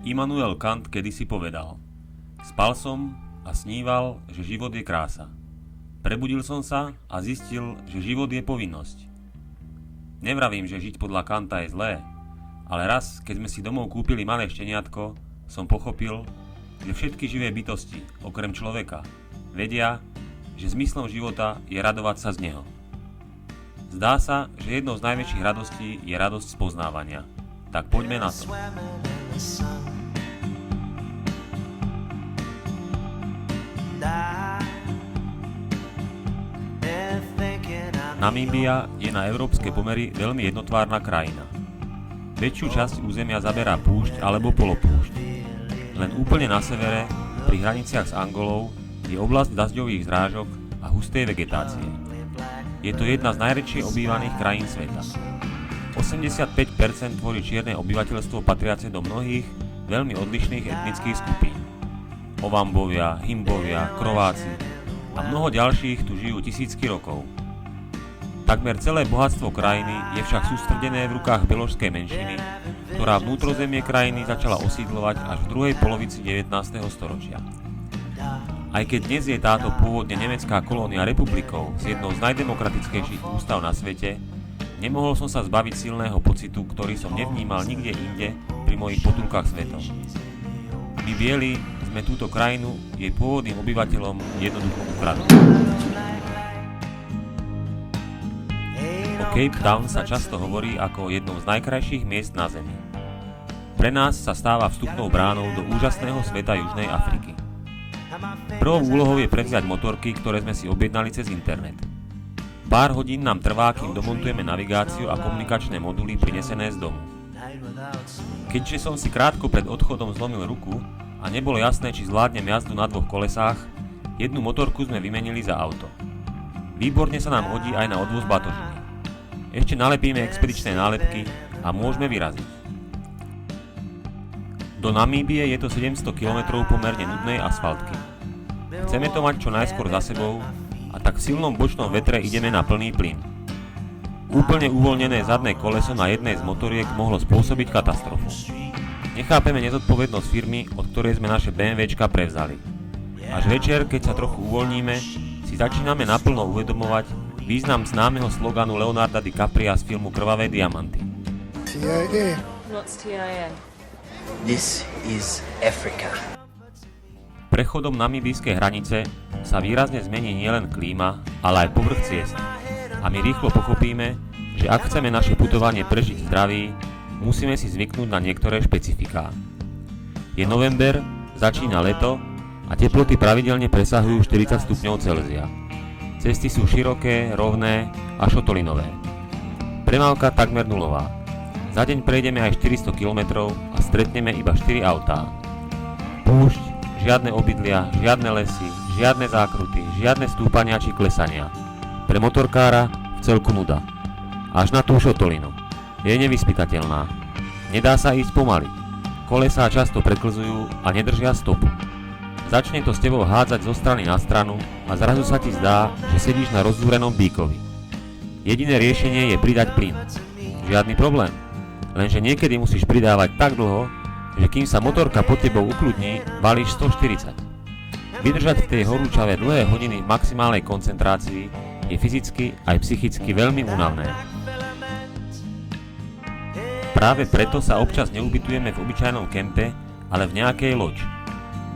Immanuel Kant kedysi povedal: Spal som a sníval, že život je krása. Prebudil som sa a zistil, že život je povinnosť. Nevravím, že žiť podľa Kanta je zlé, ale raz, keď sme si domov kúpili malé šteniatko, som pochopil, že všetky živé bytosti, okrem človeka, vedia, že zmyslom života je radovať sa z neho. Zdá sa, že jednou z najväčších radostí je radosť z poznávania. Tak poďme na to. Namíbia je na európske pomery veľmi jednotvárna krajina. Väčšiu časť územia zaberá púšť alebo polopúšť. Len úplne na severe, pri hraniciach s Angolou, je oblasť dažďových zrážok a hustej vegetácie. Je to jedna z najväčšie obývaných krajín sveta. 85% tvorí čierne obyvateľstvo patriace do mnohých, veľmi odlišných etnických skupín. Ovambovia, Himbovia, Krováci a mnoho ďalších tu žijú tisícky rokov. Takmer celé bohatstvo krajiny je však sústredené v rukách beložskej menšiny, ktorá vnútrozemie krajiny začala osídľovať až v druhej polovici 19. storočia. Aj keď dnes je táto pôvodne nemecká kolónia republikou s jednou z najdemokratickejších ústav na svete, nemohol som sa zbaviť silného pocitu, ktorý som nevnímal nikde inde pri mojich potulkách svetom. My bieli sme túto krajinu jej pôvodným obyvateľom jednoducho ukradli. O Cape Town sa často hovorí ako o jednom z najkrajších miest na Zemi. Pre nás sa stáva vstupnou bránou do úžasného sveta Južnej Afriky. Prvou úlohou je prevziať motorky, ktoré sme si objednali cez internet. Pár hodín nám trvá, kým domontujeme navigáciu a komunikačné moduly prinesené z domu. Keďže som si krátko pred odchodom zlomil ruku a nebolo jasné, či zvládnem jazdu na dvoch kolesách, jednu motorku sme vymenili za auto. Výborne sa nám hodí aj na odvoz batožiny. Ešte nalepíme expedičné nálepky a môžeme vyraziť. Do Namíbie je to 700 km pomerne nudnej asfaltky. Chceme to mať čo najskôr za sebou a tak v silnom bočnom vetre ideme na plný plyn. Úplne uvoľnené zadné koleso na jednej z motoriek mohlo spôsobiť katastrofu. Nechápeme nezodpovednosť firmy, od ktorej sme naše BMWčka prevzali. Až večer, keď sa trochu uvoľníme, si začíname naplno uvedomovať význam známeho sloganu Leonarda DiCapria z filmu Krvavé diamanty. TIA. What's TIA? This is Africa. Prechodom namíbijskej hranice sa výrazne zmení nielen klíma, ale aj povrch ciest. A my rýchlo pochopíme, že ak chceme naše putovanie prežiť zdraví, musíme si zvyknúť na niektoré špecifiká. Je november, začína leto a teploty pravidelne presahujú 40 stupňov Celzia. Cesty sú široké, rovné a šotolinové. Premávka takmer nulová. Za deň prejdeme aj 400 km a stretneme iba 4 autá. Púšť, žiadne obydlia, žiadne lesy, žiadne zákruty, žiadne stúpania či klesania. Pre motorkára v celku nuda. Až na tú šotolinu. Je nevyspytateľná. Nedá sa ísť pomaly. Kolesá často preklzujú a nedržia stopu. Začne to s tebou hádzať zo strany na stranu a zrazu sa ti zdá, že sedíš na rozzúrenom bíkovi. Jediné riešenie je pridať plyn. Žiadny problém. Lenže niekedy musíš pridávať tak dlho, že kým sa motorka pod tebou ukľudní, valíš 140. Vydržať v tej horúčave dlhé hodiny v maximálnej koncentrácii je fyzicky aj psychicky veľmi únavné. Práve preto sa občas neubytujeme v obyčajnom kempe, ale v nejakej loď.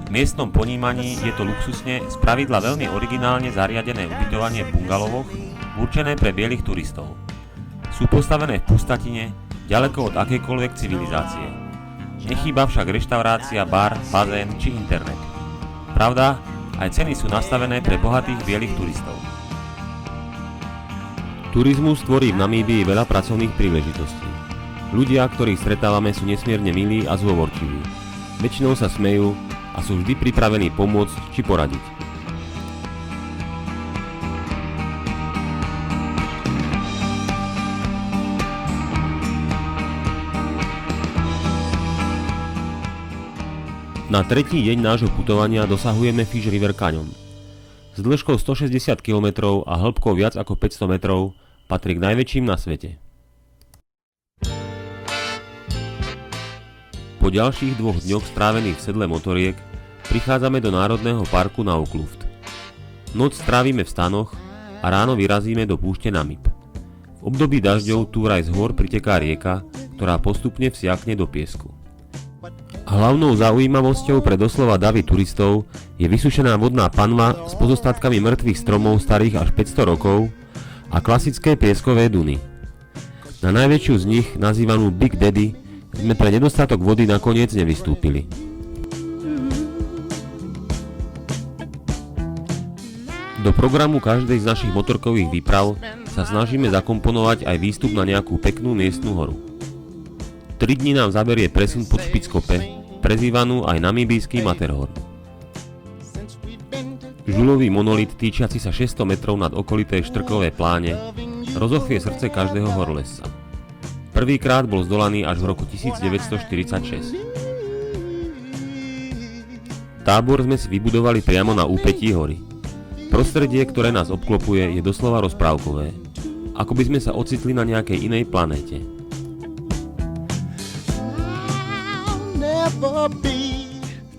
V miestnom ponímaní je to luxusne, spravidla veľmi originálne zariadené ubytovanie v bungalovoch, určené pre bielých turistov. Sú postavené v pustatine, ďaleko od akejkoľvek civilizácie. Nechýba však reštaurácia, bar, bazén či internet. Pravda, aj ceny sú nastavené pre bohatých bielých turistov. Turizmus tvorí v Namíbii veľa pracovných príležitostí. Ľudia, ktorých stretávame, sú nesmierne milí a zhovorčiví. Väčšinou sa smejú a sú vždy pripravení pomôcť či poradiť. Na tretí deň nášho putovania dosahujeme Fish River Canyon. S dĺžkou 160 km a hĺbkou viac ako 500 metrov patrí k najväčším na svete. Po Po ďalších 2 dňoch strávených v sedle motoriek prichádzame do Národného parku Naukluft. Noc strávime v stanoch a ráno vyrazíme do púšte Namib. V období dažďov tu vraj z hôr priteká rieka, ktorá postupne vsiakne do piesku. Hlavnou zaujímavosťou pre doslova davy turistov je vysušená vodná panva s pozostatkami mŕtvych stromov starých až 500 rokov a klasické pieskové duny. Na najväčšiu z nich, nazývanú Big Daddy, sme pre nedostatok vody nakoniec nevystúpili. Do programu každej z našich motorkových výprav sa snažíme zakomponovať aj výstup na nejakú peknú miestnu horu. 3 dni nám zaberie presun pod Špickope, prezývanú aj namibijský Matterhorn. Žulový monolit týčiaci sa 600 metrov nad okolité štrkové pláne rozochvie srdce každého horolezca. Prvýkrát bol zdolaný až v roku 1946. Tábor sme si vybudovali priamo na úpetí hory. Prostredie, ktoré nás obklopuje, je doslova rozprávkové, ako by sme sa ocitli na nejakej inej planéte.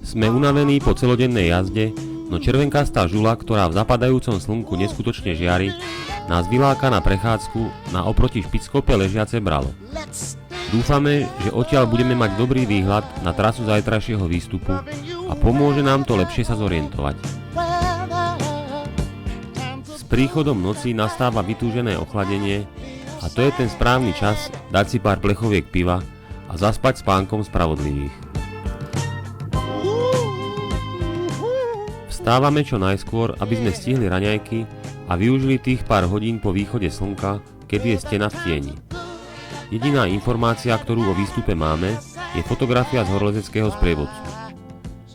Sme unavení po celodennej jazde, no červenkastá žula, ktorá v zapadajúcom slnku neskutočne žiari, nás vyláka na prechádzku na oproti Špickope ležiace Bralo. Dúfame, že odtiaľ budeme mať dobrý výhľad na trasu zajtrajšieho výstupu a pomôže nám to lepšie sa zorientovať. S príchodom noci nastáva vytúžené ochladenie a to je ten správny čas dať si pár plechoviek piva a zaspať spánkom spravodlivých. Vstávame čo najskôr, aby sme stihli raňajky a využili tých pár hodín po východe slnka, kedy je stena v tieni. Jediná informácia, ktorú o výstupe máme, je fotografia z horolezeckého sprievodcu.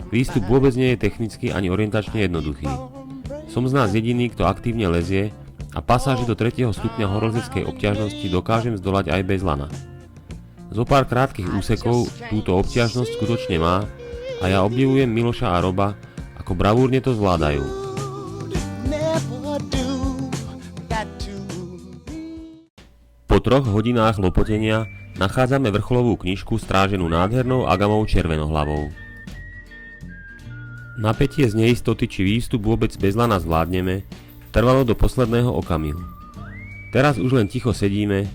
Výstup vôbec nie je technicky ani orientačne jednoduchý. Som z nás jediný, kto aktívne lezie a pasáže do 3. stupňa horolezeckej obťažnosti dokážem zdolať aj bez lana. Zo pár krátkych úsekov túto obťažnosť skutočne má a ja obdivujem Miloša a Roba, ako bravúrne to zvládajú. Po 3 hodinách lopotenia nachádzame vrcholovú knižku stráženú nádhernou agamou červenohlavou. Napätie z neistoty, či výstup vôbec bez lana zvládneme, trvalo do posledného okamihu. Teraz už len ticho sedíme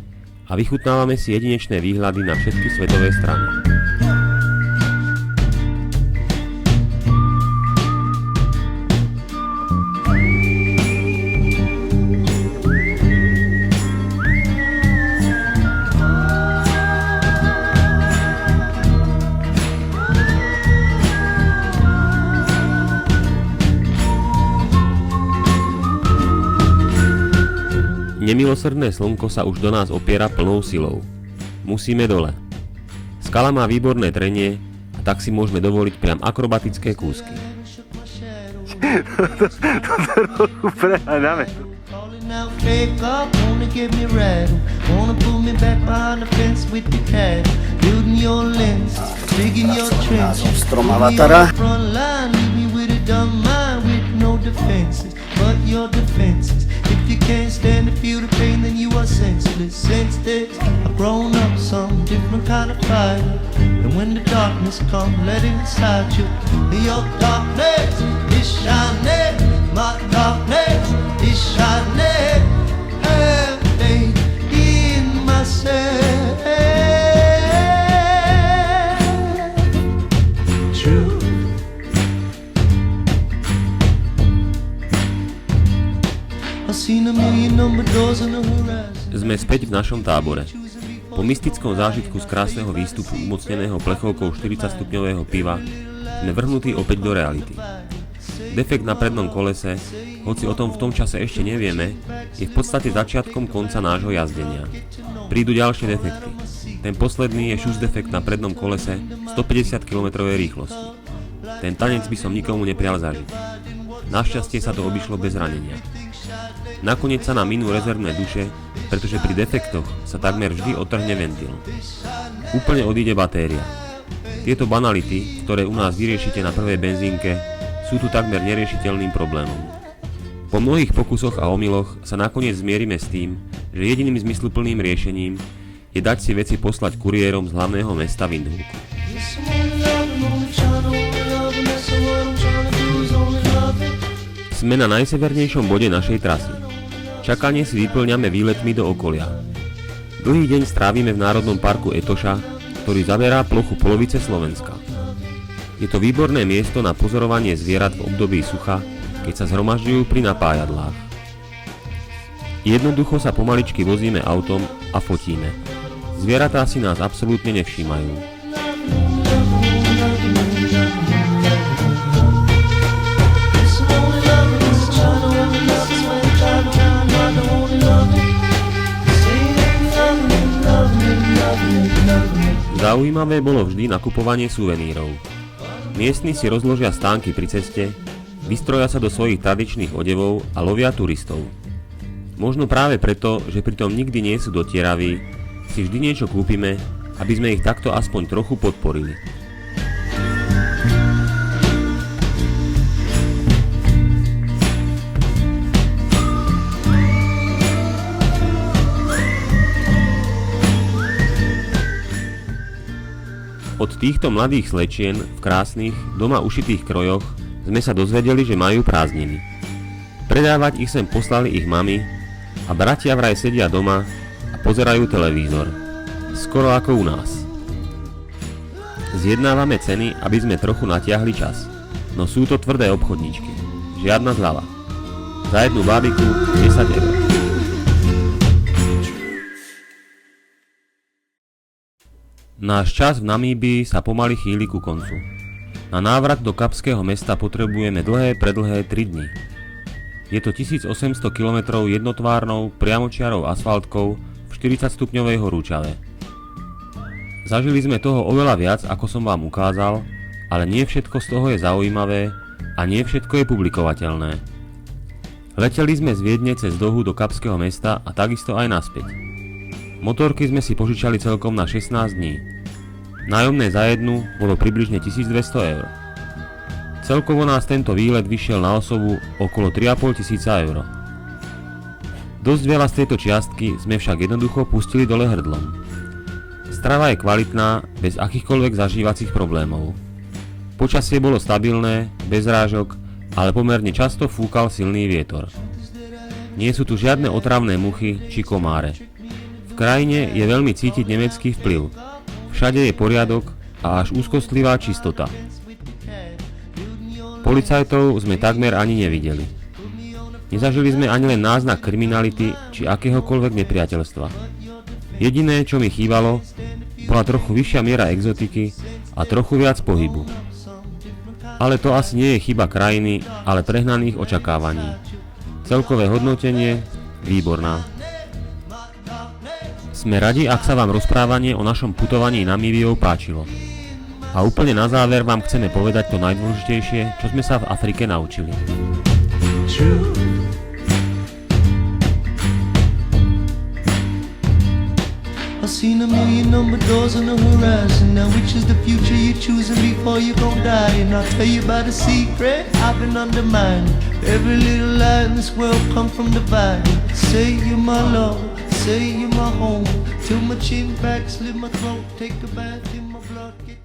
a vychutnávame si jedinečné výhľady na všetky svetové strany. Nemilosrdné slnko sa už do nás opiera plnou silou. Musíme dole. Skala má výborné trenie a tak si môžeme dovoliť priam akrobatické kúsky. To preháňame. Názov strom Avatara. If you can't stand to feel the pain, then you are senseless. Since this, I've grown up some different kind of fighter. And when the darkness comes, let it inside you. Your darkness is shining, my darkness is shining. Everything in myself. True. Sme späť v našom tábore. Po mystickom zážitku z krásneho výstupu umocneného plechovkou 40-stupňového piva sme vrhnutí opäť do reality. Defekt na prednom kolese, hoci o tom v tom čase ešte nevieme, je v podstate začiatkom konca nášho jazdenia. Prídu ďalšie defekty. Ten posledný je šus defekt na prednom kolese 150 km rýchlosti. Ten tanec by som nikomu neprial zažiť. Našťastie sa to obišlo bez ranenia. Nakoniec sa nám minú rezervné duše, pretože pri defektoch sa takmer vždy odtrhne ventil. Úplne odíde batéria. Tieto banality, ktoré u nás vyriešite na prvej benzínke, sú tu takmer neriešiteľným problémom. Po mnohých pokusoch a omyloch sa nakoniec zmierime s tým, že jediným zmysluplným riešením je dať si veci poslať kuriérom z hlavného mesta Windhoeku. Yes, I'm only loving, only trying to only love, and that's what I'm trying to do is only love it. Sme na najsevernejšom bode našej trasy. Čakanie si vyplňame výletmi do okolia. Dlhý deň strávime v Národnom parku Etoša, ktorý zaberá plochu polovice Slovenska. Je to výborné miesto na pozorovanie zvierat v období sucha, keď sa zhromažďujú pri napájadlách. Jednoducho sa pomaličky vozíme autom a fotíme. Zvieratá si nás absolútne nevšímajú. Zaujímavé bolo vždy nakupovanie suvenírov. Miestni si rozložia stánky pri ceste, vystroja sa do svojich tradičných odevov a lovia turistov. Možno práve preto, že pritom nikdy nie sú dotieraví, si vždy niečo kúpime, aby sme ich takto aspoň trochu podporili. Od týchto mladých slečien v krásnych, doma ušitých krojoch sme sa dozvedeli, že majú prázdniny. Predávať ich sem poslali ich mami a bratia vraj sedia doma a pozerajú televízor. Skoro ako u nás. Zjednávame ceny, aby sme trochu natiahli čas, no sú to tvrdé obchodníčky. Žiadna zľava. Za jednu bábiku 10 eur. Náš čas v Namíbii sa pomaly chýli ku koncu. Na návrat do Kapského mesta potrebujeme predlhé 3 dni. Je to 1800 km jednotvárnou priamočiarou asfaltkou v 40-stupňovej horúčave. Zažili sme toho oveľa viac, ako som vám ukázal, ale nie všetko z toho je zaujímavé a nie všetko je publikovateľné. Leteli sme z Viedne cez Dohu do Kapského mesta a takisto aj naspäť. Motorky sme si požičali celkom na 16 dní. Nájomné za jednu bolo približne 1200 eur. Celkovo nás tento výlet vyšiel na osobu okolo 3500 eur. Dosť veľa z tejto čiastky sme však jednoducho pustili dole hrdlom. Strava je kvalitná, bez akýchkoľvek zažívacích problémov. Počasie bolo stabilné, bez rážok, ale pomerne často fúkal silný vietor. Nie sú tu žiadne otravné muchy či komáre. V krajine je veľmi cítiť nemecký vplyv. Všade je poriadok a až úzkostlivá čistota. Policajtov sme takmer ani nevideli. Nezažili sme ani len náznak kriminality či akéhokoľvek nepriateľstva. Jediné, čo mi chýbalo, bola trochu vyššia miera exotiky a trochu viac pohybu. Ale to asi nie je chyba krajiny, ale prehnaných očakávaní. Celkové hodnotenie výborná. Sme radi, ak sa vám rozprávanie o našom putovaní Namíbiou páčilo. A úplne na záver vám chceme povedať to najdôležitejšie, čo sme sa v Afrike naučili. I've seen a million number doors on the horizon. Now which is the future you're choosing before you gon' die? And I'll tell you about a secret I've been undermining. Every little lie in this world come from dividing. Say you're my love, say you're my home. Till my chin back, slit my throat, take a bath in my blood, get